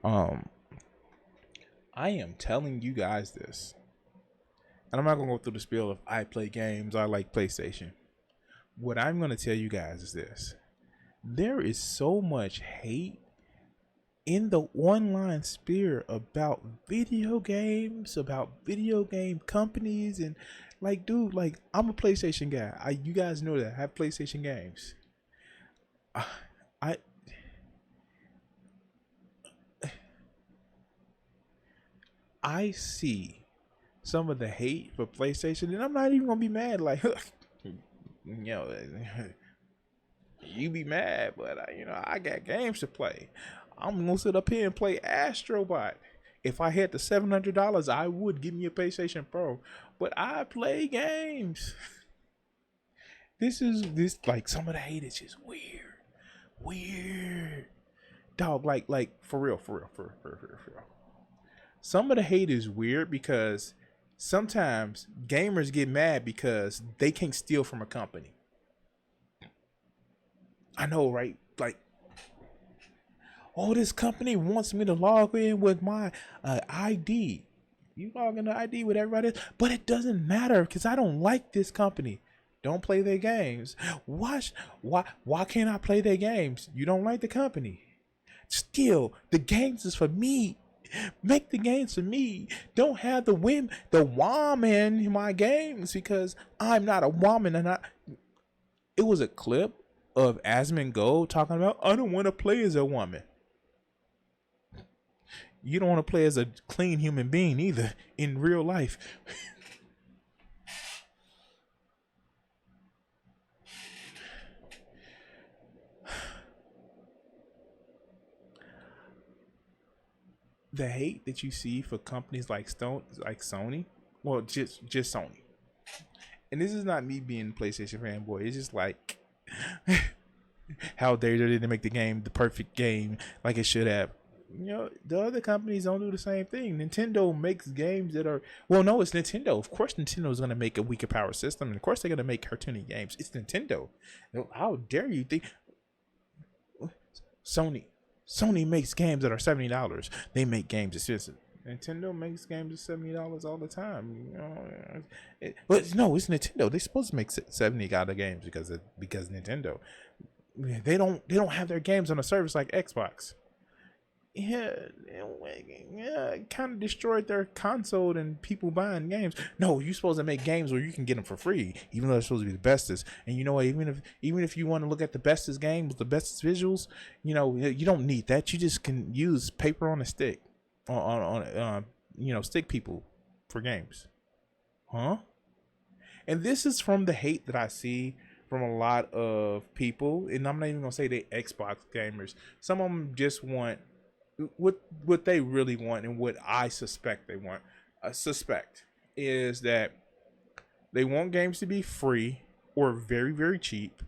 Um, I am telling you guys this, and I'm not gonna go through the spiel of I play games, I like PlayStation. What I'm gonna tell you guys is this: there is so much hate in the online sphere about video game companies, and like, dude, like I'm a PlayStation guy. You guys know that I have PlayStation games. I I see some of the hate for PlayStation, and I'm not even gonna be mad. Like, you be mad, but I got games to play. I'm gonna sit up here and play Astrobot. If I had the $700, I would give me a PlayStation Pro. But I play games. This like some of the hate is just weird, dog. Like for real. Some of the hate is weird because sometimes gamers get mad because they can't steal from a company. I know, right? Like, oh, this company wants me to log in with my ID. You log in the ID with everybody else, but it doesn't matter because I don't like this company. Don't play their games. Why can't I play their games? You don't like the company. Still, the games is for me. Make the games for me. Don't have the woman in my games because I'm not a woman. It was a clip of Asmongold talking about, I don't want to play as a woman. You don't want to play as a clean human being either in real life. The hate that you see for companies like Sony, well, just Sony. And this is not me being a PlayStation fanboy. It's just like, how dare they didn't make the perfect game like it should have. The other companies don't do the same thing. Nintendo makes games that are, well, no, it's Nintendo. Of course Nintendo is going to make a weaker power system, and of course they're going to make cartoony games. It's Nintendo. How dare you think Sony makes games that are $70. They make games expensive. Nintendo makes games at $70 all the time. But no, it's Nintendo. They're supposed to make $70 games because Nintendo. They don't have their games on a service like Xbox. Yeah, it kind of destroyed their console and people buying games. No, you're supposed to make games where you can get them for free, even though they're supposed to be the bestest. And you know what? Even if you want to look at the bestest game with the bestest visuals, you don't need that. You just can use paper on a stick, stick people for games, huh? And this is from the hate that I see from a lot of people, and I'm not even gonna say they Xbox gamers. Some of them just want what they really want, and what I suspect they want. I suspect is that they want games to be free or very, very cheap.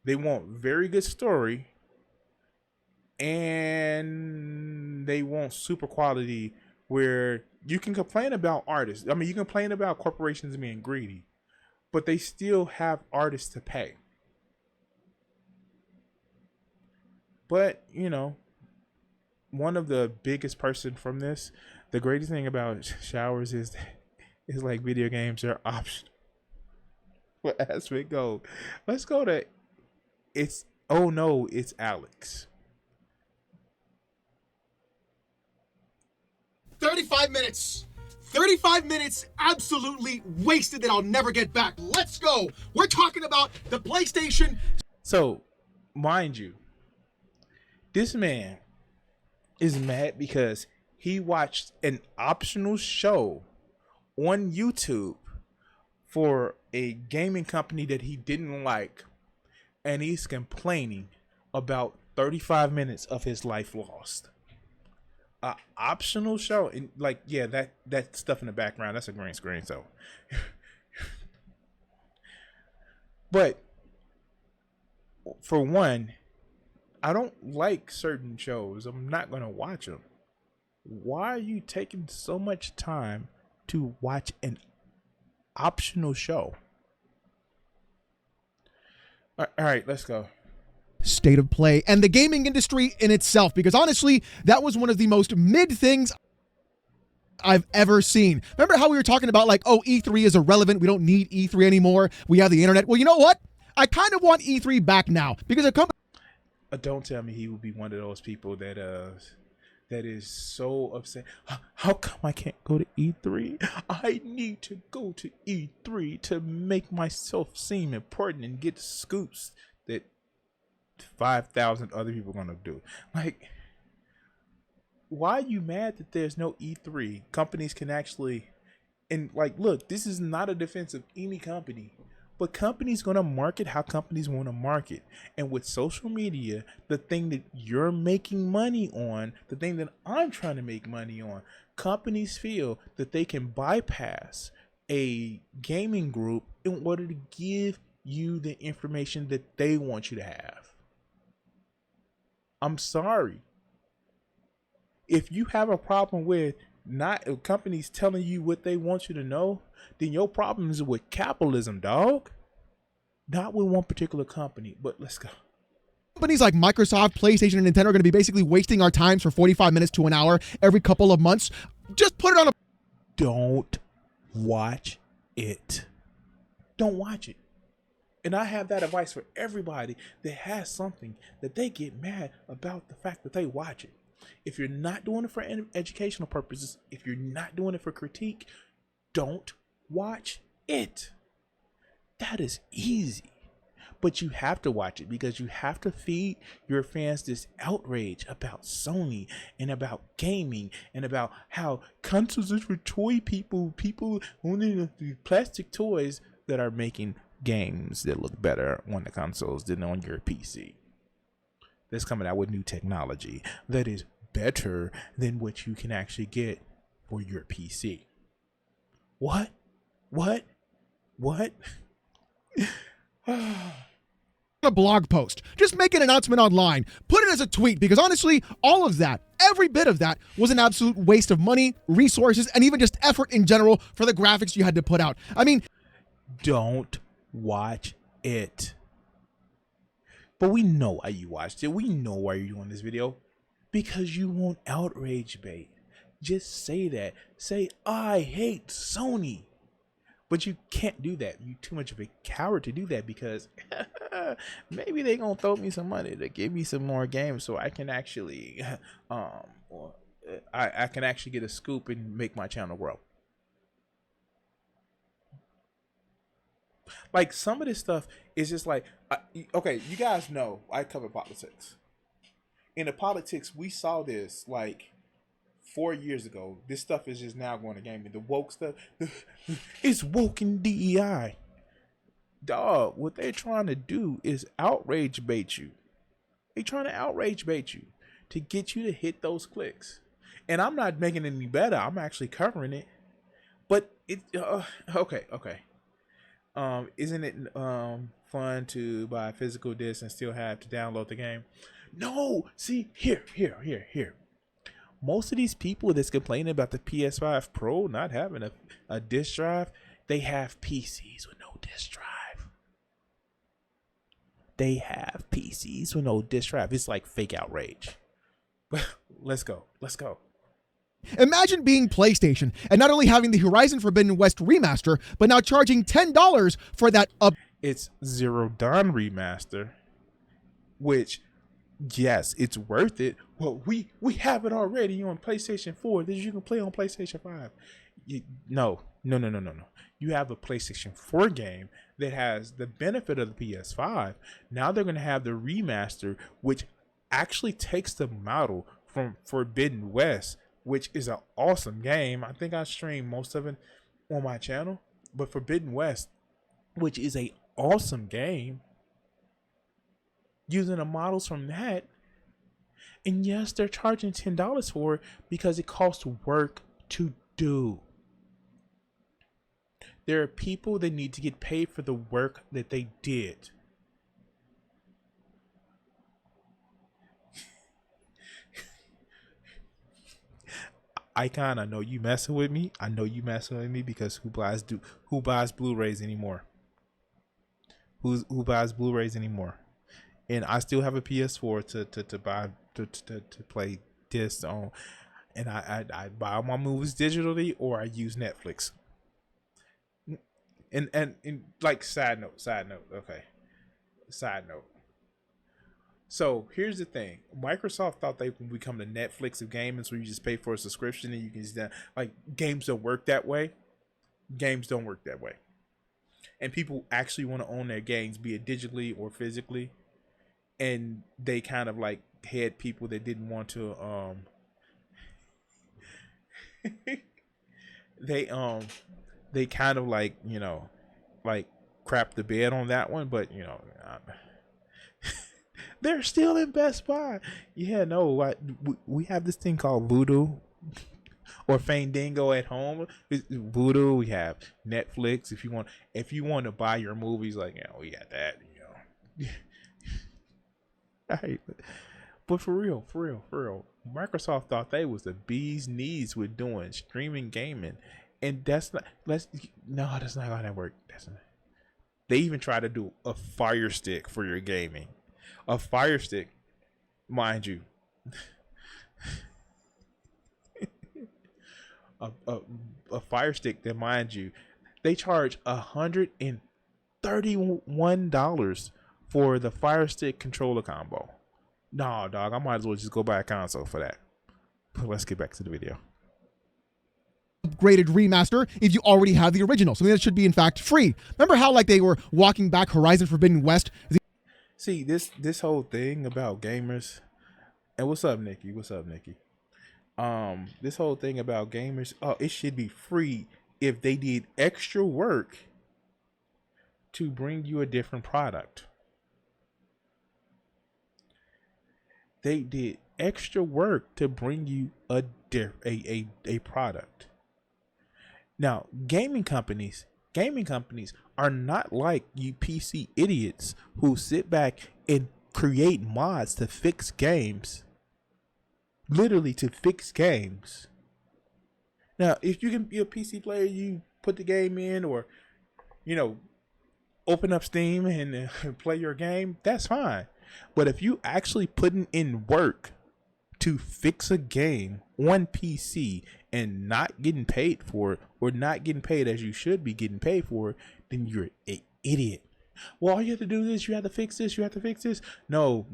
They want very good story, and they want super quality where you can complain about artists. I mean, you can complain about corporations being greedy, but they still have artists to pay. But one of the biggest person from this, the greatest thing about showers is like video games are optional. But as we go, let's go to it's oh no, it's Alex. 35 minutes. 35 minutes absolutely wasted that I'll never get back. Let's go. We're talking about the PlayStation. So, mind you, this man is mad because he watched an optional show on YouTube for a gaming company that he didn't like, and he's complaining about 35 minutes of his life lost. Optional show, and that stuff in the background, that's a green screen. So, but for one, I don't like certain shows. I'm not gonna watch them. Why are you taking so much time to watch an optional show? All right, let's go. state of play and the gaming industry in itself, because honestly, that was one of the most mid things I've ever seen. Remember how we were talking about like, oh, E3 is irrelevant. We don't need E3 anymore. We have the internet. Well, you know what? I kind of want E3 back now because a company. Don't tell me he would be one of those people that is so upset. How come I can't go to E3? I need to go to E3 to make myself seem important and get scoops that 5,000 other people are gonna do. Like, why are you mad that there's no E3? Companies can actually, and like, look, this is not a defense of any company, but companies gonna market how companies want to market. And with social media, the thing that you're making money on, the thing that I'm trying to make money on, companies feel that they can bypass a gaming group in order to give you the information that they want you to have. I'm sorry. If you have a problem with not companies telling you what they want you to know, then your problem is with capitalism, dog. Not with one particular company, but let's go. Companies like Microsoft, PlayStation, and Nintendo are going to be basically wasting our times for 45 minutes to an hour every couple of months. Just put it on a... Don't watch it. Don't watch it. And I have that advice for everybody that has something that they get mad about the fact that they watch it. If you're not doing it for educational purposes, if you're not doing it for critique, don't watch it. That is easy. But you have to watch it because you have to feed your fans this outrage about Sony and about gaming and about how consoles are for toy people owning the plastic toys that are making games that look better on the consoles than on your PC. That's coming out with new technology that is better than what you can actually get for your PC. What? A blog post. Just make an announcement online. Put it as a tweet, because honestly, all of that, every bit of that, was an absolute waste of money, resources, and even just effort in general for the graphics you had to put out. I mean, don't watch it. But we know why you watched it. We know why you're doing this video. Because you want outrage bait. Just say that. Say, I hate Sony. But you can't do that. You're too much of a coward to do that because maybe they're going to throw me some money to give me some more games so I can actually I can actually get a scoop and make my channel grow. Like, some of this stuff is just like, okay, you guys know I cover politics. In the politics, we saw this like 4 years ago. This stuff is just now going to gaming. The woke stuff, it's woke in DEI. Dog, what they're trying to do is outrage bait you. They're trying to outrage bait you to get you to hit those clicks. And I'm not making it any better. I'm actually covering it. But it, okay. Isn't it fun to buy a physical disc and still have to download the game? No, see, here. Most of these people that's complaining about the PS5 Pro not having a disc drive, they have PCs with no disc drive. They have PCs with no disc drive. It's like fake outrage. But let's go. imagine being PlayStation and not only having the Horizon Forbidden West remaster, but now charging $10 for that It's Zero Dawn remaster, which, yes, it's worth it. Well, we have it already on PlayStation 4 that you can play on PlayStation 5. No. You have a PlayStation 4 game that has the benefit of the PS5. Now they're going to have the remaster, which actually takes the model from Forbidden West, which is an awesome game. I think I stream most of it on my channel. But Forbidden West, which is a awesome game, using the models from that. And yes, they're charging $10 for it because it costs work to do. There are people that need to get paid for the work that they did. Icon, I know you messing with me. Because who buys Blu-rays anymore? Who buys Blu-rays anymore? and I still have a PS4 to buy to play discs on, and I buy my movies digitally or I use Netflix. And like side note, okay, side note. So here's the thing: Microsoft thought they would become the Netflix of gaming, so you just pay for a subscription and you can just like games don't work that way. Games don't work that way, and people actually want to own their games, be it digitally or physically. And they kind of like had people that didn't want to they they kind of like like crap the bed on that one, but they're still in Best Buy. Yeah, no, we have this thing called Voodoo or Fandango at home. Voodoo, we have Netflix. If you want to buy your movies, like we got that. Right. But for real, Microsoft thought they was the bee's knees with doing streaming gaming, and that's not. That's not how that works. That's not. They even try to do a Fire Stick for your gaming, a Fire Stick, mind you. a Fire Stick that, mind you, they charge $131 for the Fire Stick controller combo. No, dog, I might as well just go buy a console for that. But let's get back to the video. Upgraded remaster if you already have the original. Something that should be in fact free. Remember how like they were walking back Horizon Forbidden West? See, this whole thing about gamers, and what's up, Nikki? This whole thing about gamers, it should be free if they did extra work to bring you a different product. They did extra work to bring you a product. Now, gaming companies are not like you PC idiots who sit back and create mods to fix games. Literally to fix games. Now, if you can be a PC player, you put the game in or, open up Steam and play your game, that's fine. But if you actually putting in work to fix a game on PC and not getting paid for it, or not getting paid as you should be getting paid for it, then you're an idiot. Well, all you have to do is you have to fix this. No.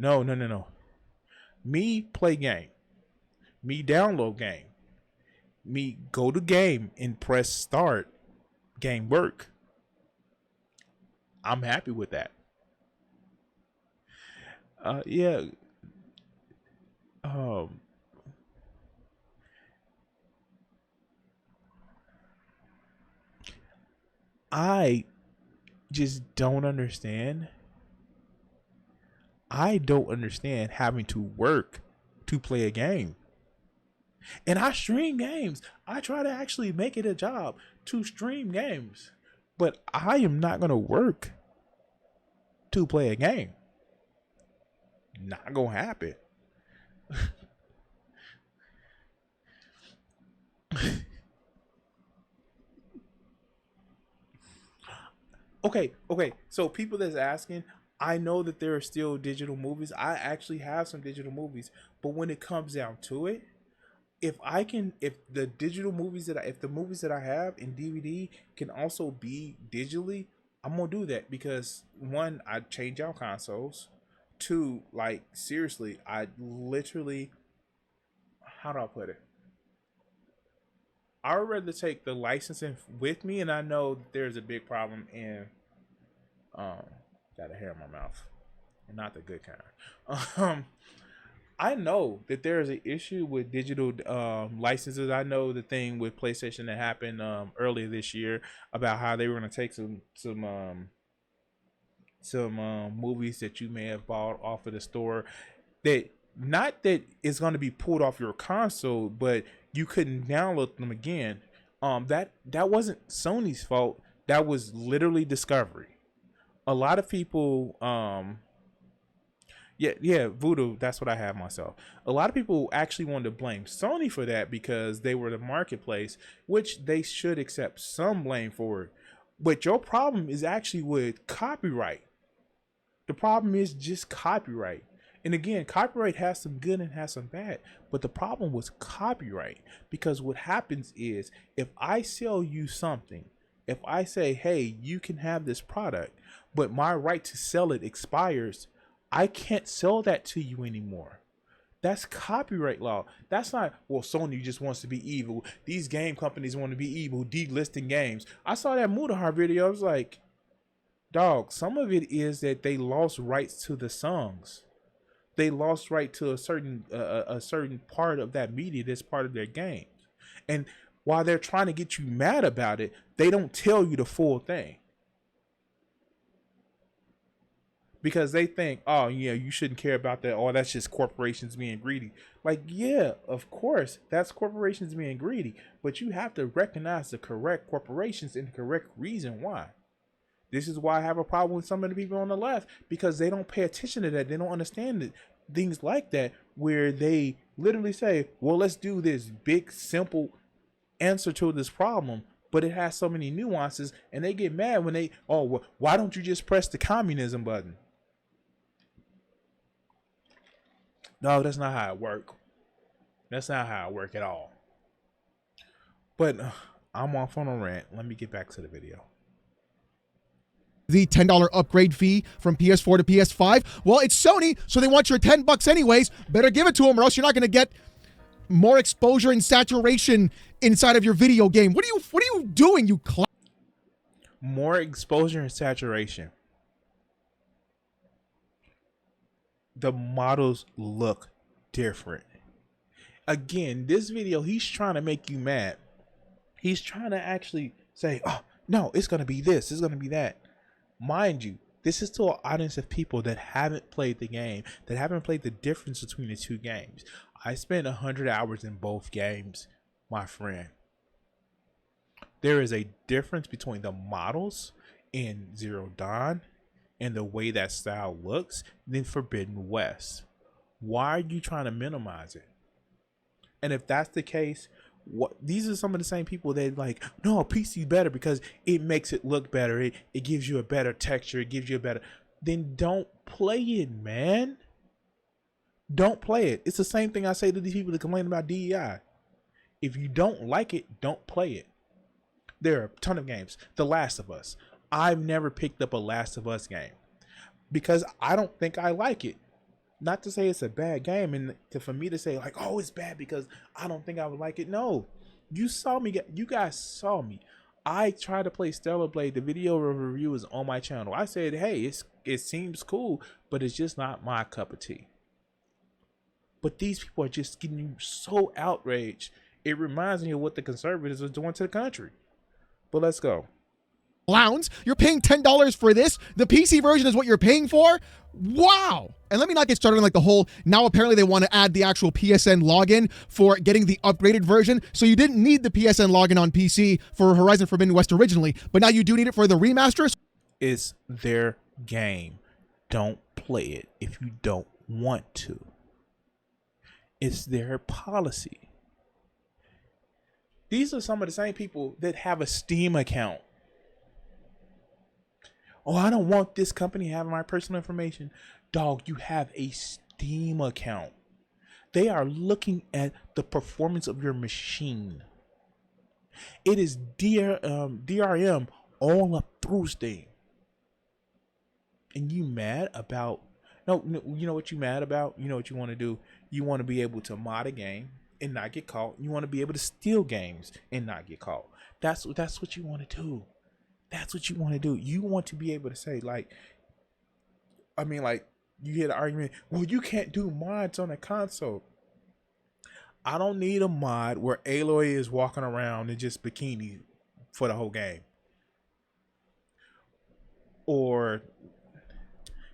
Me play game. Me download game. Me go to game and press start. Game work. I'm happy with that. Yeah. I just don't understand. I don't understand having to work to play a game. And I stream games. I try to actually make it a job to stream games. But I am not going to work to play a game. Not going to happen. Okay. So people that's asking, I know that there are still digital movies. I actually have some digital movies, but when it comes down to it, if the digital movies if the movies that I have in DVD can also be digitally, I'm gonna do that because one, I change out consoles. Two, like seriously, I literally, how do I put it? I would rather take the licensing with me, and I know that there's a big problem in got a hair in my mouth, and not the good kind. I know that there is an issue with digital licenses. I know the thing with PlayStation that happened earlier this year about how they were going to take some movies that you may have bought off of the store, that not that it's going to be pulled off your console, but you couldn't download them again. That wasn't Sony's fault. That was literally Discovery. A lot of people Yeah, Voodoo, that's what I have myself. A lot of people actually wanted to blame Sony for that because they were the marketplace, which they should accept some blame for it. But your problem is actually with copyright. The problem is just copyright. And again, copyright has some good and has some bad. But the problem was copyright. Because what happens is, if I sell you something, if I say, hey, you can have this product, but my right to sell it expires, I can't sell that to you anymore. That's copyright law. That's not, well, Sony just wants to be evil. These game companies want to be evil, delisting games. I saw that Mudahar video. I was like, dog, some of it is that they lost rights to the songs. They lost right to a certain part of that media that's part of their games. And while they're trying to get you mad about it, they don't tell you the full thing. Because they think, oh, yeah, you shouldn't care about that. Oh, that's just corporations being greedy. Like, yeah, of course, that's corporations being greedy. But you have to recognize the correct corporations and the correct reason why. This is why I have a problem with some of the people on the left, because they don't pay attention to that. They don't understand it. Things like that, where they literally say, well, let's do this big, simple answer to this problem, but it has so many nuances, and they get mad when they, oh, well, why don't you just press the communism button? No, that's not how it works. That's not how it works at all. But I'm off on a rant. Let me get back to the video. The $10 upgrade fee from PS4 to PS5. Well, it's Sony, so they want your $10 anyways. Better give it to them, or else you're not going to get more exposure and saturation inside of your video game. What are you doing, you more exposure and saturation. The models look different. Again, this video, he's trying to make you mad. He's trying to actually say, oh, no, it's going to be this, it's going to be that. Mind you, this is to an audience of people that haven't played the game, that haven't played the difference between the two games. I spent 100 hours in both games, my friend. There is a difference between the models in Zero Dawn and the way that style looks than Forbidden West. Why are you trying to minimize it? And if that's the case, these are some of the same people that like, no, PC better because it makes it look better. It gives you a better texture. It gives you a better. Then don't play it, man. Don't play it. It's the same thing I say to these people that complain about DEI. If you don't like it, don't play it. There are a ton of games. The Last of Us. I've never picked up a Last of Us game because I don't think I like it. Not to say it's a bad game, and for me to say like, oh, it's bad because I don't think I would like it. No, you saw me. You guys saw me. I tried to play Stellar Blade. The video review is on my channel. I said, hey, it seems cool, but it's just not my cup of tea. But these people are just getting you so outraged. It reminds me of what the conservatives are doing to the country. But let's go. Clowns, you're paying $10 for this. The PC version is what you're paying for. Wow. And let me not get started on like the whole, now apparently they want to add the actual PSN login for getting the upgraded version. So you didn't need the PSN login on PC for Horizon Forbidden West originally, but now you do need it for the remaster. It's their game. Don't play it if you don't want to. It's their policy. These are some of the same people that have a Steam account. Oh, I don't want this company having my personal information. Dog, you have a Steam account. They are looking at the performance of your machine. It is DRM all up through Steam. And you mad about... No, you know what you mad about? You know what you want to do? You want to be able to mod a game and not get caught. You want to be able to steal games and not get caught. That's what you want to do. That's what you want to do. You want to be able to say, like, I mean, like, you hear the argument, well, you can't do mods on a console. I don't need a mod where Aloy is walking around in just bikini for the whole game. Or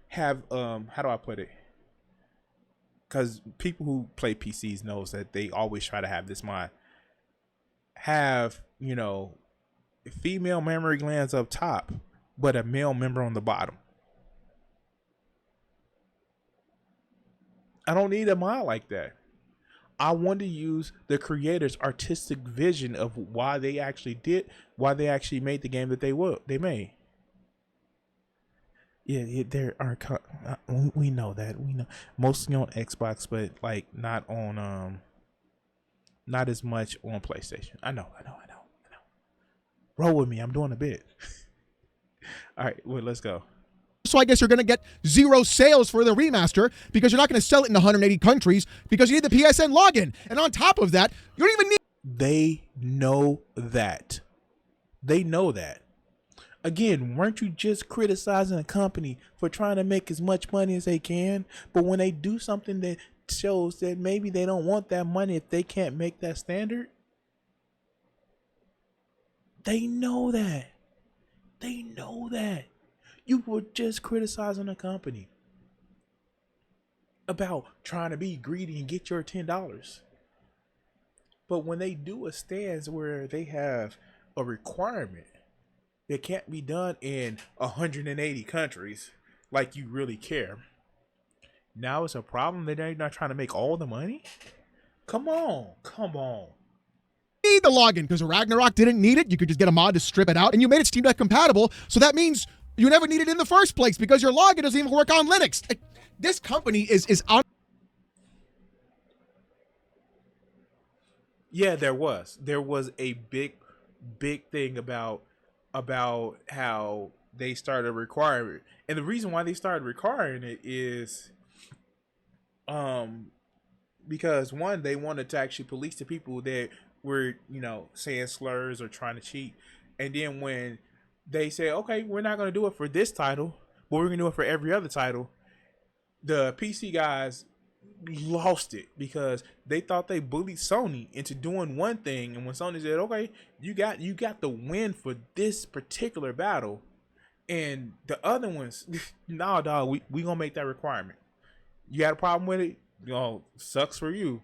have, how do I put it? Because people who play PCs knows that they always try to have this mod. Have, you know, female mammary glands up top, but a male member on the bottom. I don't need a mod like that. I want to use the creator's artistic vision of why they actually made the game that they made. Yeah, there are. We know that. We know mostly on Xbox, but like not as much on PlayStation. I know. Roll with me. I'm doing a bit. All right, well, let's go. So I guess you're going to get 0 sales for the remaster because you're not going to sell it in 180 countries because you need the PSN login. And on top of that, you don't even need. They know that. They know that. Again, weren't you just criticizing a company for trying to make as much money as they can? But when they do something that shows that maybe they don't want that money if they can't make that standard, they know that. They know that. You were just criticizing a company about trying to be greedy and get your $10. But when they do a stance where they have a requirement that can't be done in 180 countries, like you really care, now it's a problem that they're not trying to make all the money? Come on. Need the login because Ragnarok didn't need it. You could just get a mod to strip it out, and you made it Steam Deck compatible. So that means you never need it in the first place because your login doesn't even work on Linux. This company is on. Yeah, there was a big thing about how they started requiring it. And the reason why they started requiring it is because one, they wanted to actually police the people that were, saying slurs or trying to cheat. And then when they say, okay, we're not going to do it for this title, but we're going to do it for every other title, the PC guys lost it because they thought they bullied Sony into doing one thing. And when Sony said, okay, you got the win for this particular battle, and the other ones, nah, dog, we going to make that requirement. You got a problem with it? Sucks for you.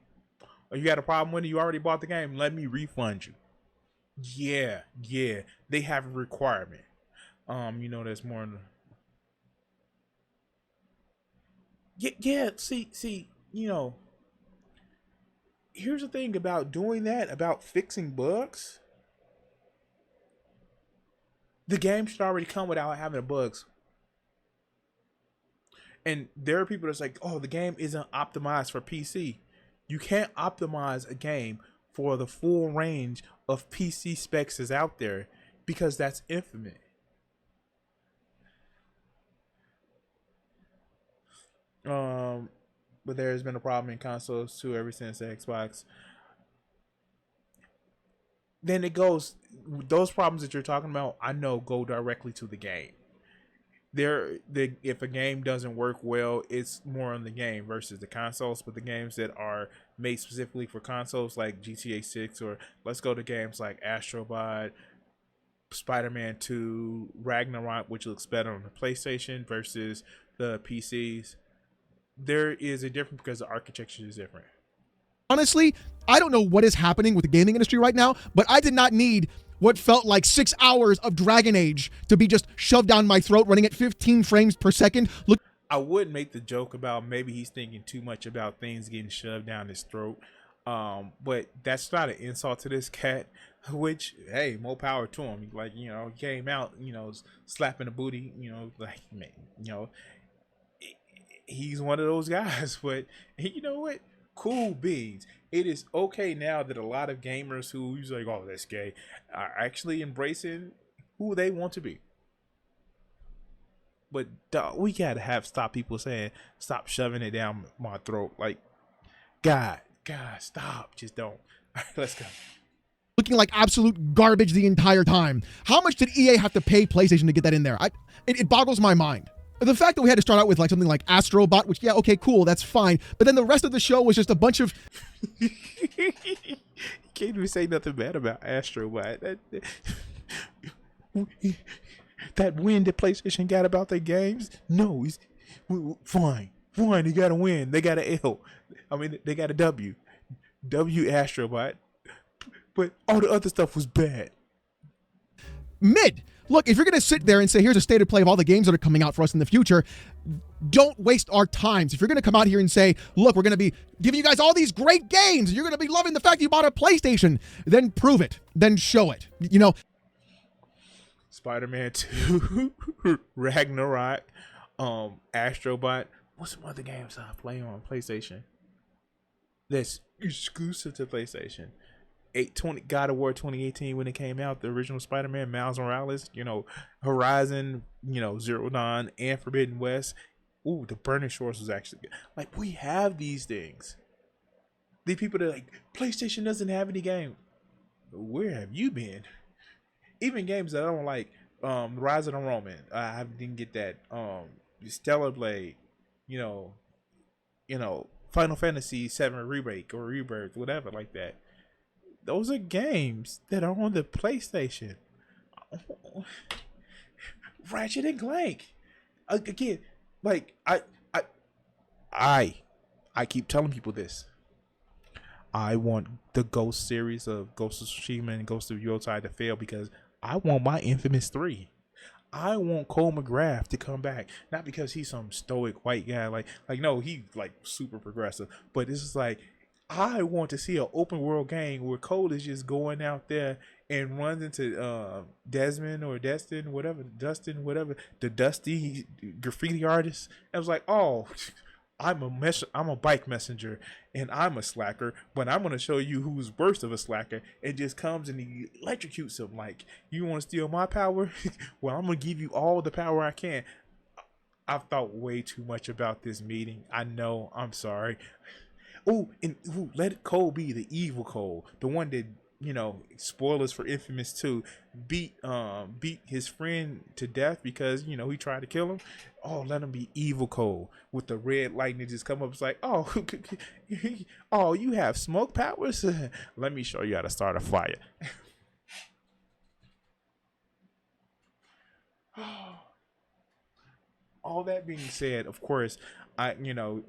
Or you got a problem with it? You already bought the game. Let me refund you. Yeah. They have a requirement. There's more. Yeah. See. Here's the thing about doing that, about fixing bugs. The game should already come without having the bugs. And there are people that's like, oh, the game isn't optimized for PC. You can't optimize a game for the full range of PC specs is out there because that's infinite. But there's been a problem in consoles too ever since the Xbox. Then it goes, those problems that you're talking about, I know go directly to the game. If a game doesn't work well, it's more on the game versus the consoles. But the games that are made specifically for consoles, like GTA 6, or let's go to games like Astrobot, Spider-Man 2, Ragnarok, which looks better on the PlayStation versus the PCs, there is a difference because the architecture is different. Honestly, I don't know what is happening with the gaming industry right now, but I did not need what felt like 6 hours of Dragon Age to be just shoved down my throat running at 15 frames per second. Look, I would make the joke about maybe he's thinking too much about things getting shoved down his throat. But that's not an insult to this cat, which, hey, more power to him. Like, he came out, slapping the booty, he's one of those guys. But you know what? Cool beans. It is okay now that a lot of gamers who usually like, oh, that's gay, are actually embracing who they want to be. But we gotta stop people saying, stop shoving it down my throat. Like, God, stop. Just don't. All right, let's go. Looking like absolute garbage the entire time. How much did EA have to pay PlayStation to get that in there? It boggles my mind. The fact that we had to start out with like something like Astrobot, which, yeah, okay, cool, that's fine. But then the rest of the show was just a bunch of... You can't even say nothing bad about Astrobot. That win that PlayStation got about their games? No, fine. They got a win. They got an L. I mean, they got a W. W Astrobot. But all the other stuff was bad. Mid. Look, if you're going to sit there and say, here's a state of play of all the games that are coming out for us in the future, don't waste our times. If you're going to come out here and say, look, we're going to be giving you guys all these great games, and you're going to be loving the fact that you bought a PlayStation, then prove it. Then show it. Spider-Man 2, Ragnarok, Astrobot. What's some other games I play on PlayStation that's exclusive to PlayStation? 820 God of War 2018 when it came out, the original Spider-Man, Miles Morales, Horizon, Zero Dawn, and Forbidden West. Ooh, the Burning Shores was actually good. Like, we have these things. These people that are like, PlayStation doesn't have any game. Where have you been? Even games that I don't like, Rise of the Roman, I didn't get that. Stellar Blade, you know, Final Fantasy 7 remake or rebirth, whatever like that. Those are games that are on the PlayStation. Ratchet and Clank. Again, like I keep telling people this. I want the Ghost series of Ghost of Tsushima and Ghost of Yotei to fail because I want my Infamous 3. I want Cole McGrath to come back, not because he's some stoic white guy. Like no, he like super progressive. But this is like, I want to see an open world game where Cole is just going out there and runs into Desmond or Dustin, whatever, the Dusty graffiti artist. I was like, oh, I'm a bike messenger and I'm a slacker, but I'm gonna show you who's worst of a slacker. And just comes and he electrocutes him. Like, you want to steal my power? Well, I'm gonna give you all the power I can. I've thought way too much about this meeting. I know. I'm sorry. Let Cole be the evil Cole, the one that, spoilers for Infamous 2, beat his friend to death because he tried to kill him. Oh, let him be evil Cole with the red lightning just come up. It's like, oh, oh, you have smoke powers. Let me show you how to start a fire. All that being said, of course, I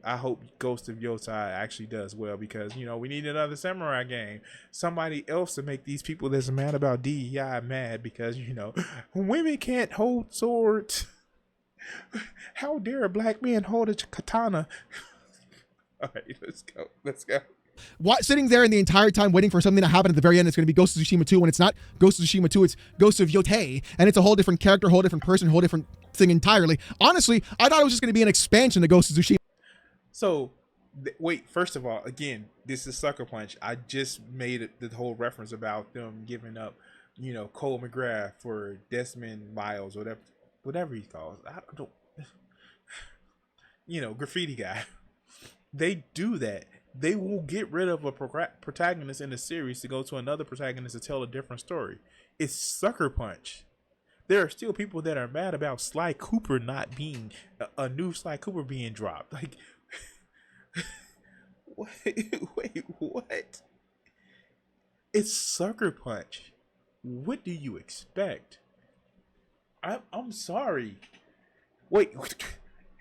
hope Ghost of Yotei actually does well because we need another samurai game. Somebody else to make these people that's mad about DEI mad because women can't hold swords. How dare a black man hold a katana? All right, let's go. Sitting there in the entire time waiting for something to happen at the very end, it's going to be Ghost of Tsushima 2. When it's not Ghost of Tsushima 2, it's Ghost of Yotei, and it's a whole different character, whole different person, whole different thing entirely. Honestly, I thought it was just going to be an expansion to Ghost of Tsushima. So, wait, first of all, again, this is Sucker Punch. I just made the whole reference about them giving up, Cole McGrath for Desmond Miles, whatever he calls. I don't, graffiti guy. They do that. They will get rid of a protagonist in the series to go to another protagonist to tell a different story. It's Sucker Punch. There are still people that are mad about Sly Cooper not being a new Sly Cooper being dropped. Like, wait, what? It's Sucker Punch. What do you expect? I'm sorry. Wait.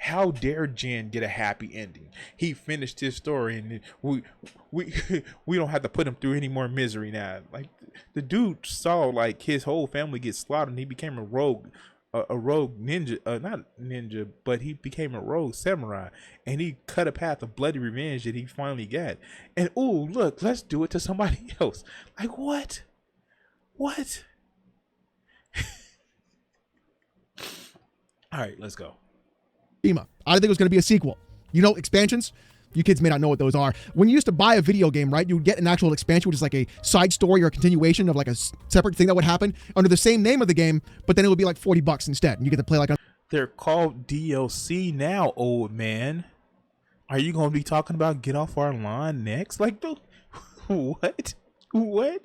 How dare Jen get a happy ending? He finished his story, and we don't have to put him through any more misery now. Like, the dude saw like his whole family get slaughtered, and he became a rogue ninja, not ninja, but he became a rogue samurai, and he cut a path of bloody revenge that he finally got. And look, let's do it to somebody else. Like, what? What? All right, let's go. I didn't think it was going to be a sequel. Expansions? You kids may not know what those are. When you used to buy a video game, right, you would get an actual expansion, which is like a side story or a continuation of like a separate thing that would happen under the same name of the game, but then it would be like $40 instead. And you get to play like They're called DLC now, old man. Are you going to be talking about Get Off Our Lawn next? Like, dude, what? What?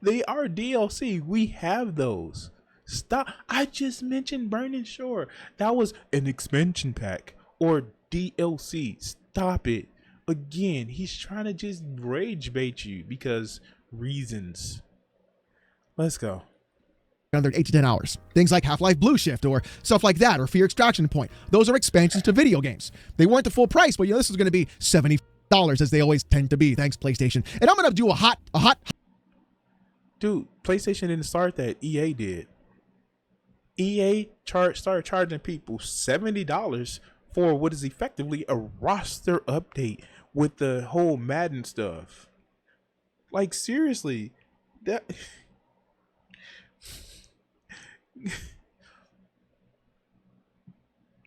They are DLC. We have those. Stop. I just mentioned Burning Shore. That was an expansion pack or DLC. Stop it. Again, he's trying to just rage bait you because reasons. Let's go. Another 8 to 10 hours. Things like Half-Life Blue Shift or stuff like that, or Fear Extraction Point. Those are expansions to video games. They weren't the full price, but this is going to be $70 as they always tend to be. Thanks, PlayStation. And I'm going to do a hot. Dude, PlayStation didn't start that. EA did. EA started charging people $70 for what is effectively a roster update with the whole Madden stuff. Like, seriously, that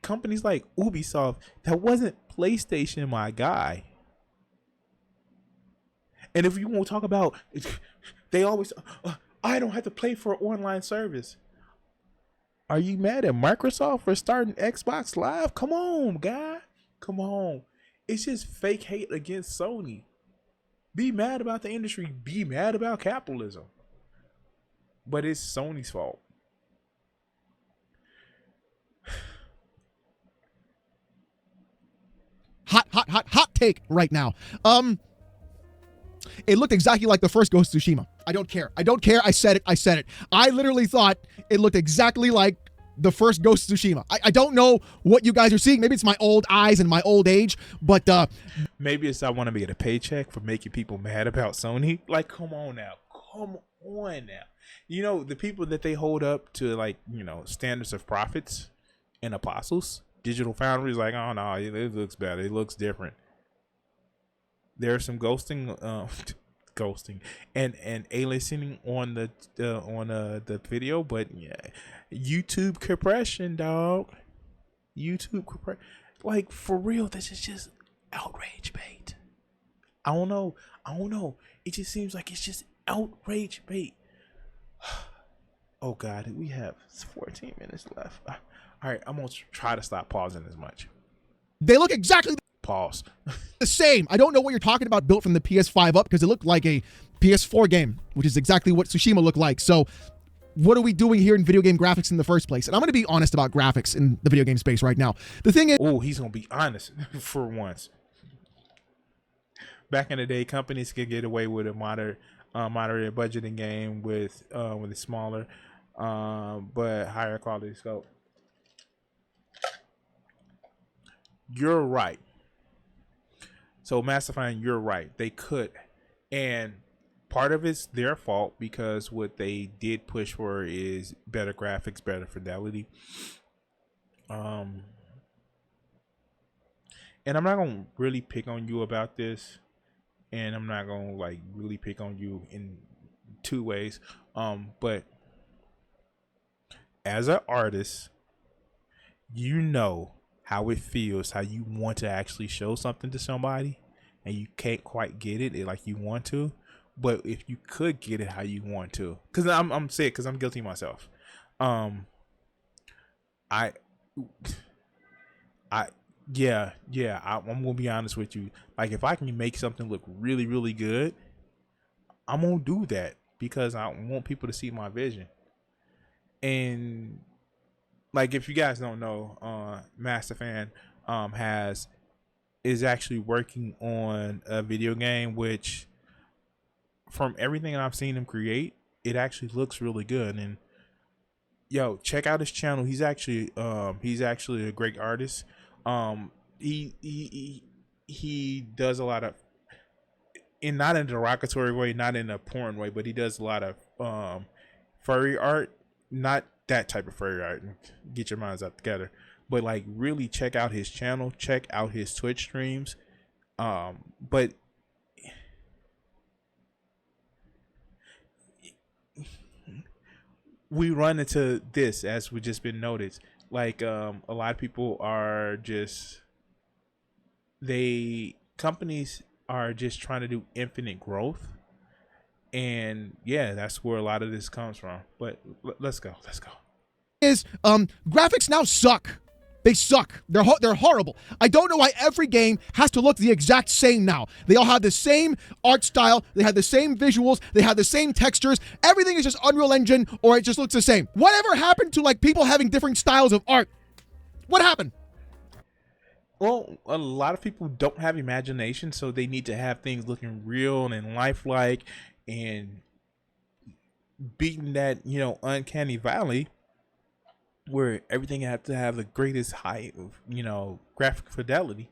companies like Ubisoft, that wasn't PlayStation, my guy. And if you want to talk about, they always, I don't have to pay for an online service. Are you mad at Microsoft for starting Xbox Live? Come on, guy. Come on. It's just fake hate against Sony. Be mad about the industry. Be mad about capitalism. But it's Sony's fault. Hot take right now. It looked exactly like the first Ghost of Tsushima. I don't care. I said it. I literally thought it looked exactly like the first Ghost of Tsushima. I don't know what you guys are seeing. Maybe it's my old eyes and my old age, but maybe it's I want to get a paycheck for making people mad about Sony. Like, come on now. You know, the people that they hold up to, like, you know, standards of prophets and apostles, Digital Foundry is like, oh no, it looks better. It looks different. There's some ghosting and aliasing on the video, but yeah, YouTube compression, dog. Like, for real, this is just outrage bait. I don't know. It just seems like it's just outrage bait. Oh God, we have 14 minutes left. All right, I'm gonna try to stop pausing as much. They look exactly Pause. the same. I don't know what you're talking about built from the PS5 up, because it looked like a PS4 game, which is exactly what Tsushima looked like. So what are we doing here in video game graphics in the first place? And I'm going to be honest about graphics in the video game space right now. The thing is, oh, he's going to be honest for once. Back in the day, companies could get away with a moderate budgeting game with a smaller but higher quality scope. You're right. So Massifying, you're right. They could. And part of it's their fault, because what they did push for is better graphics, better fidelity. And I'm not going to really pick on you about this. And I'm not going to like really pick on you in two ways. But as an artist, you know how it feels, how you want to actually show something to somebody and you can't quite get it like you want to. But if you could get it how you want to, because I'm sick, because I'm guilty myself. I'm gonna be honest with you. Like, if I can make something look really, really good, I'm gonna do that, because I want people to see my vision. And like, if you guys don't know, Master Fan is actually working on a video game which, from everything I've seen him create, it actually looks really good. And yo, check out his channel. He's actually a great artist. He does a lot of, not in a derogatory way, not in a porn way, but he does a lot of furry art. Not that type of furry art. Get your minds out together. But like, really check out his channel. Check out his Twitch streams. But we run into this, as we just been noticed. Like, a lot of people are just, companies are just trying to do infinite growth. And yeah, that's where a lot of this comes from. But let's go. Graphics now suck. They suck. They're horrible. I don't know why every game has to look the exact same now. They all have the same art style. They have the same visuals. They have the same textures. Everything is just Unreal Engine, or it just looks the same. Whatever happened to like people having different styles of art? What happened? Well, a lot of people don't have imagination, so they need to have things looking real and lifelike, and beating that, uncanny valley where everything has to have the greatest height of, graphic fidelity.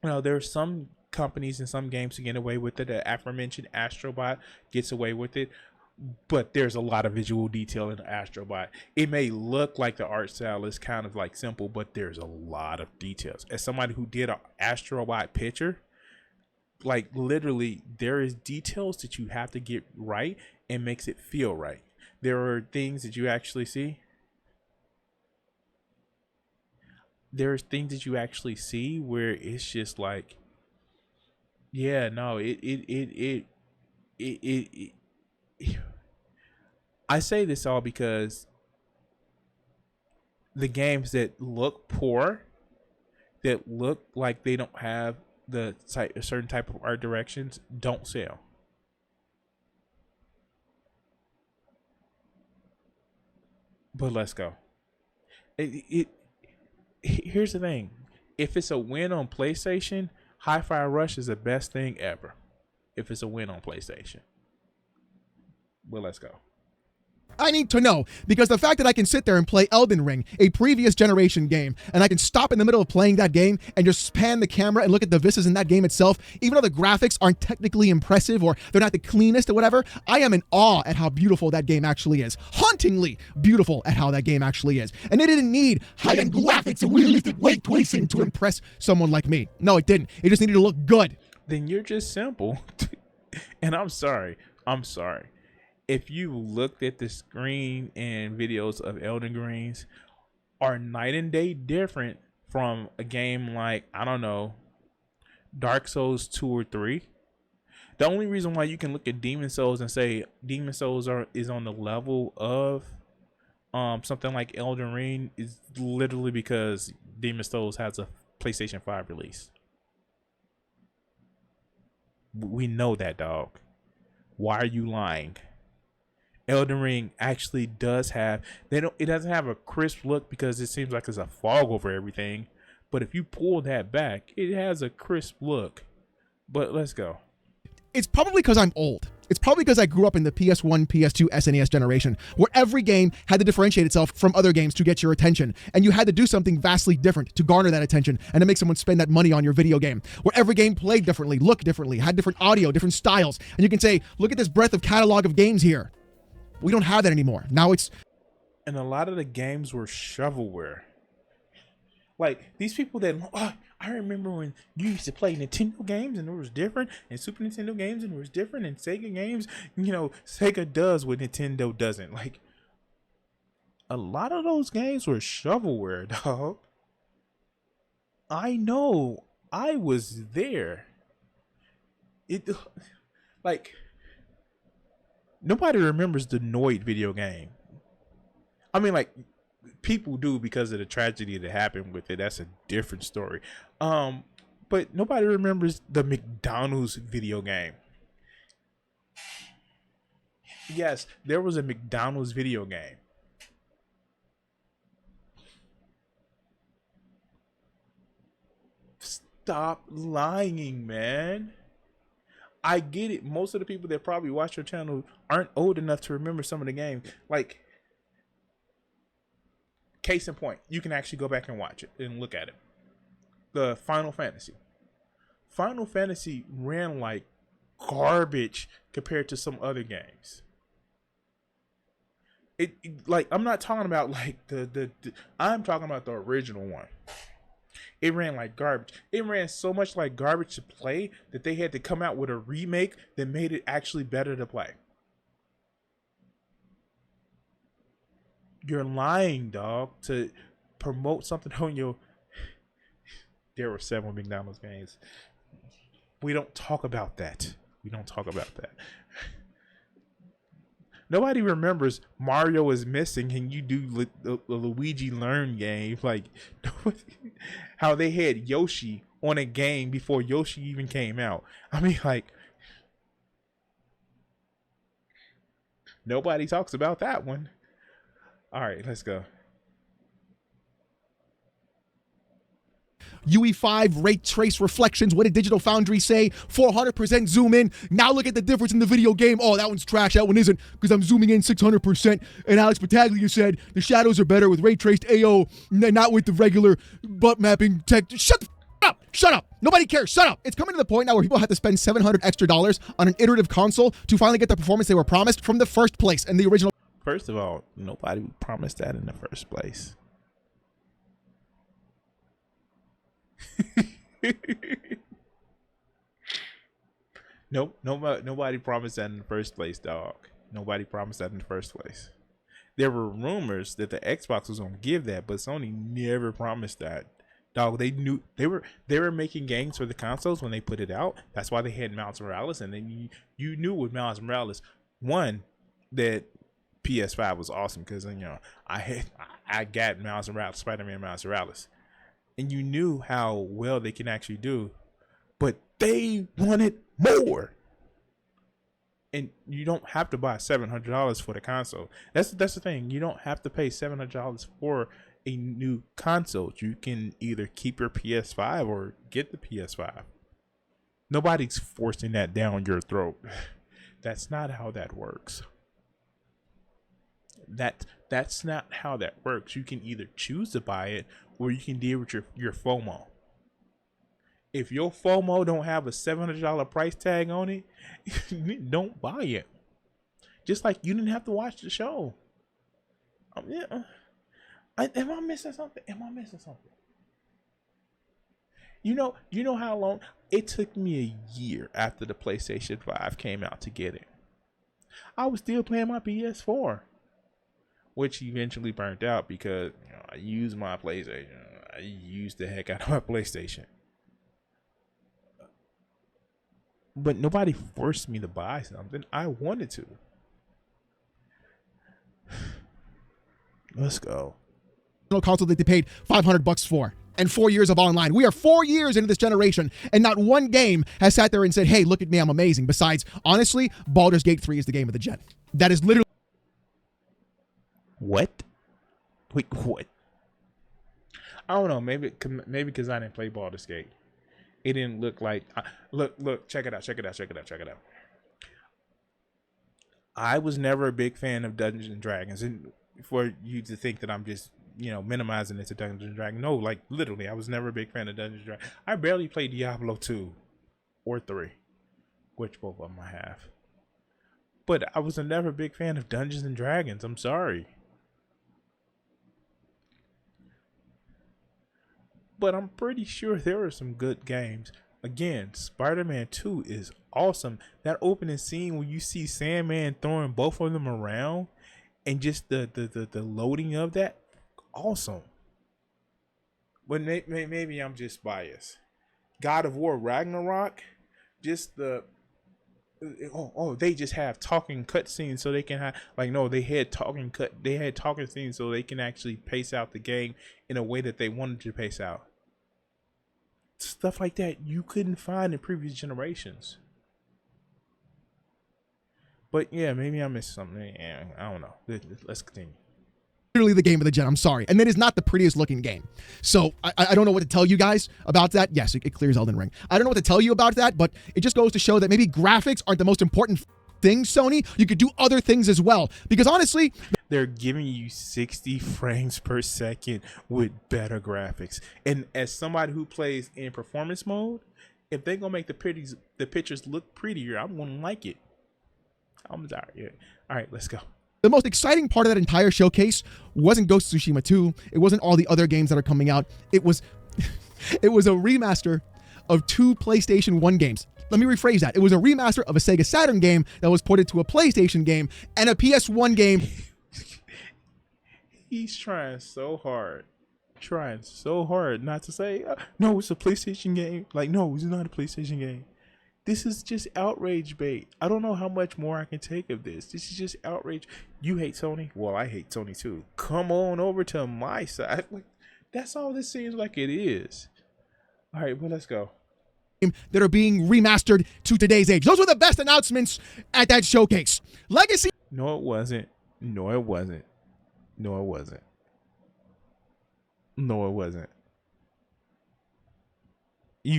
There are some companies and some games to get away with it. The aforementioned Astrobot gets away with it, but there's a lot of visual detail in the Astrobot. It may look like the art style is kind of like simple, but there's a lot of details. As somebody who did an Astrobot picture, like, literally there is details that you have to get right and makes it feel right. There are things that you actually see. there's things that you actually see where it's just like, yeah, no, it I say this all because the games that look poor, that look like they don't have the type, a certain type of art directions, don't sell. But let's go. It here's the thing: if it's a win on PlayStation, Hi-Fi Rush is the best thing ever. If it's a win on PlayStation, but let's go. I need to know, because the fact that I can sit there and play Elden Ring, a previous generation game, and I can stop in the middle of playing that game and just pan the camera and look at the vistas in that game itself, even though the graphics aren't technically impressive or they're not the cleanest or whatever, I am in awe at how beautiful that game actually is. Hauntingly beautiful at how that game actually is. And it didn't need high-end graphics and realistic weight tracing to impress someone like me. No, it didn't. It just needed to look good. Then you're just simple. And I'm sorry. If you looked at the screen and videos of Elden Rings, are night and day different from a game like, I don't know, Dark Souls 2 or 3. The only reason why you can look at Demon Souls and say Demon Souls is on the level of something like Elden Ring is literally because Demon Souls has a PlayStation 5 release. We know that, dog. Why are you lying? Elden Ring actually does have, it doesn't have a crisp look because it seems like there's a fog over everything, but if you pull that back, it has a crisp look. But let's go. It's probably because I'm old. It's probably because I grew up in the PS1, PS2, SNES generation, where every game had to differentiate itself from other games to get your attention, and you had to do something vastly different to garner that attention and to make someone spend that money on your video game, where every game played differently, looked differently, had different audio, different styles, and you can say, look at this breadth of catalog of games here. We don't have that anymore. Now it's... And a lot of the games were shovelware. Like, these people that, oh, I remember when you used to play Nintendo games and it was different, and Super Nintendo games and it was different, and Sega games, you know, Sega does what Nintendo doesn't. Like, a lot of those games were shovelware, dog. I know. I was there. Like, nobody remembers the Noid video game. I mean, like, people do because of the tragedy that happened with it. That's a different story. But nobody remembers the McDonald's video game. Yes, there was a McDonald's video game. Stop lying, man. I get it. Most of the people that probably watch your channel aren't old enough to remember some of the games. Like, case in point, you can actually go back and watch it and look at it. The Final Fantasy. Final Fantasy ran like garbage compared to some other games. Like, I'm not talking about like I'm talking about the original one. It ran like garbage. It ran so much like garbage to play that they had to come out with a remake that made it actually better to play. You're lying, dog, to promote something on your... There were several McDonald's games. We don't talk about that. Nobody remembers Mario is missing and you do the Luigi Learn game. Like, how they had Yoshi on a game before Yoshi even came out. I mean, like, nobody talks about that one. All right, let's go. UE5 ray trace reflections. What did Digital Foundry say? 400% zoom in. Now look at the difference in the video game. Oh, that one's trash. That one isn't, because I'm zooming in 600%. And Alex Battaglia said the shadows are better with ray traced AO, not with the regular butt mapping tech. Shut up. Shut up. Nobody cares. Shut up. It's coming to the point now where people have to spend $700 extra on an iterative console to finally get the performance they were promised from the first place and the original. First of all, nobody promised that in the first place. Nope, nobody promised that in the first place, dog. Nobody promised that in the first place. There were rumors that the Xbox was going to give that, but Sony never promised that. Dog, they knew they were making games for the consoles when they put it out. That's why they had Miles Morales, and then you knew with Miles Morales, one, that PS5 was awesome because I got Miles Morales, Spider-Man Miles Morales, and you knew how well they can actually do, but they wanted more. And you don't have to buy $700 for the console. That's the thing. You don't have to pay $700 for a new console. You can either keep your PS5 or get the PS5. Nobody's forcing that down your throat. That's not how that works. That's not how that works. You can either choose to buy it or you can deal with your FOMO. If your FOMO don't have a $700 price tag on it, don't buy it. Just like you didn't have to watch the show. Am I missing something? You know how long it took me a year after the PlayStation 5 came out to get it. I was still playing my PS4, which eventually burnt out because I used my PlayStation. I used the heck out of my PlayStation. But nobody forced me to buy something. I wanted to. Let's go. Console that they paid $500 for, and 4 years of online. We are 4 years into this generation, and not one game has sat there and said, "Hey, look at me, I'm amazing." Besides, honestly, Baldur's Gate 3 is the game of the gen. That is literally. What? Wait, what? I don't know. Maybe because I didn't play Baldur's Gate. It didn't look like. Look. Check it out. I was never a big fan of Dungeons and Dragons, and for you to think that I'm just minimizing it to Dungeons and Dragons, no, like literally, I was never a big fan of Dungeons and Dragons. I barely played Diablo 2 or 3, which both of them I have. But I was never a big fan of Dungeons and Dragons. I'm sorry. But I'm pretty sure there are some good games. Again, Spider-Man 2 is awesome. That opening scene where you see Sandman throwing both of them around and just the loading of that, awesome. But maybe I'm just biased. God of War Ragnarok, just they just have talking cutscenes so they can have they had talking scenes so they can actually pace out the game in a way that they wanted to pace out. Stuff like that you couldn't find in previous generations. But yeah, maybe I missed something. Yeah, I don't know. Let's continue. Literally the game of the gen. I'm sorry. And it is not the prettiest looking game. So I don't know what to tell you guys about that. Yes, it clears Elden Ring. I don't know what to tell you about that, but it just goes to show that maybe graphics aren't the most important thing, Sony. You could do other things as well. Because honestly, they're giving you 60 frames per second with better graphics. And as somebody who plays in performance mode, if they're going to make the pictures look prettier, I'm going to like it. I'm sorry. Yeah. All right, let's go. The most exciting part of that entire showcase wasn't Ghost of Tsushima 2. It wasn't all the other games that are coming out. It was a remaster of 2 PlayStation 1 games. Let me rephrase that. It was a remaster of a Sega Saturn game that was ported to a PlayStation game and a PS1 game. He's trying so hard not to say, no, it's a PlayStation game. No, it's not a PlayStation game. This is just outrage bait. I don't know how much more I can take of this. This is just outrage. You hate Sony? Well, I hate Sony too. Come on over to my side. That's all this seems like it is. All right, well, let's go. That are being remastered to today's age. Those were the best announcements at that showcase. Legacy. No, it wasn't. You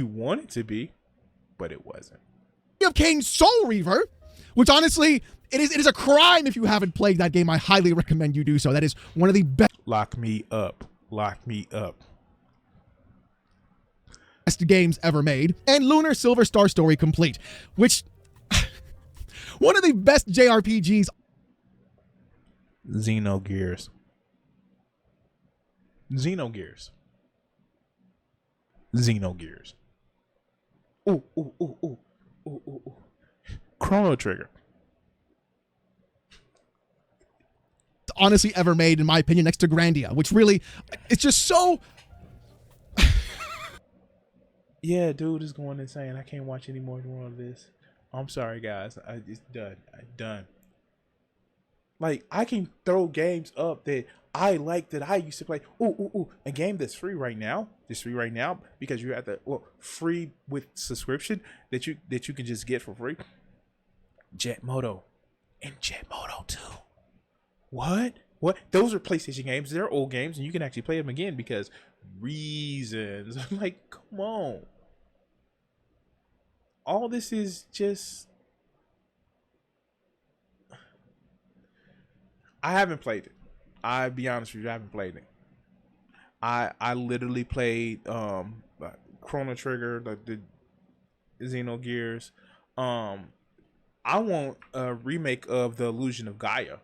want it to be, but it wasn't. Of Kane's Soul Reaver, which honestly, it is a crime if you haven't played that game. I highly recommend you do so. That is one of the best. Lock me up. Best games ever made. And Lunar Silver Star Story Complete, which one of the best JRPGs. Xenogears. Ooh. Chrono Trigger. Honestly ever made, in my opinion, next to Grandia, which really, it's just so Yeah, dude is going insane. I can't watch any more of this. I'm sorry, guys. It's done. I'm done. Like, I can throw games up that I like that I used to play. Ooh. A game that's free right now. It's free right now because you have the free with subscription that you can just get for free. Jet Moto and Jet Moto 2. What? What? Those are PlayStation games. They're old games, and you can actually play them again because reasons. Like, come on. All this is just. I haven't played it. I'll be honest with you, I haven't played it. I literally played Chrono Trigger, the Xenogears. I want a remake of The Illusion of Gaia.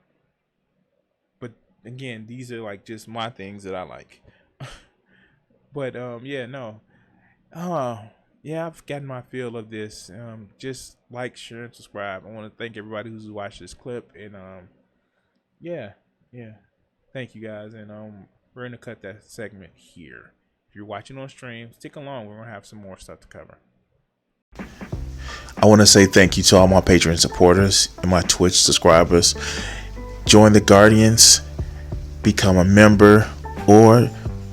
But again, these are like just my things that I like. But yeah, no. Yeah, I've gotten my feel of this. Just like, share, and subscribe. I want to thank everybody who's watched this clip, and yeah. Thank you guys, and we're gonna cut that segment here. If you're watching on stream, stick along. We're gonna have some more stuff to cover. I want to say thank you to all my Patreon supporters and my Twitch subscribers. Join the Guardians, become a member, or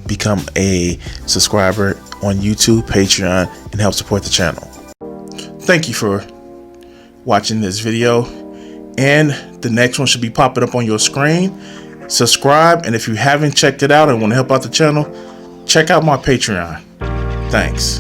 become a subscriber on YouTube, Patreon, and help support the channel. Thank you for watching this video, and the next one should be popping up on your screen. Subscribe, and if you haven't checked it out and want to help out the channel, check out my Patreon. Thanks.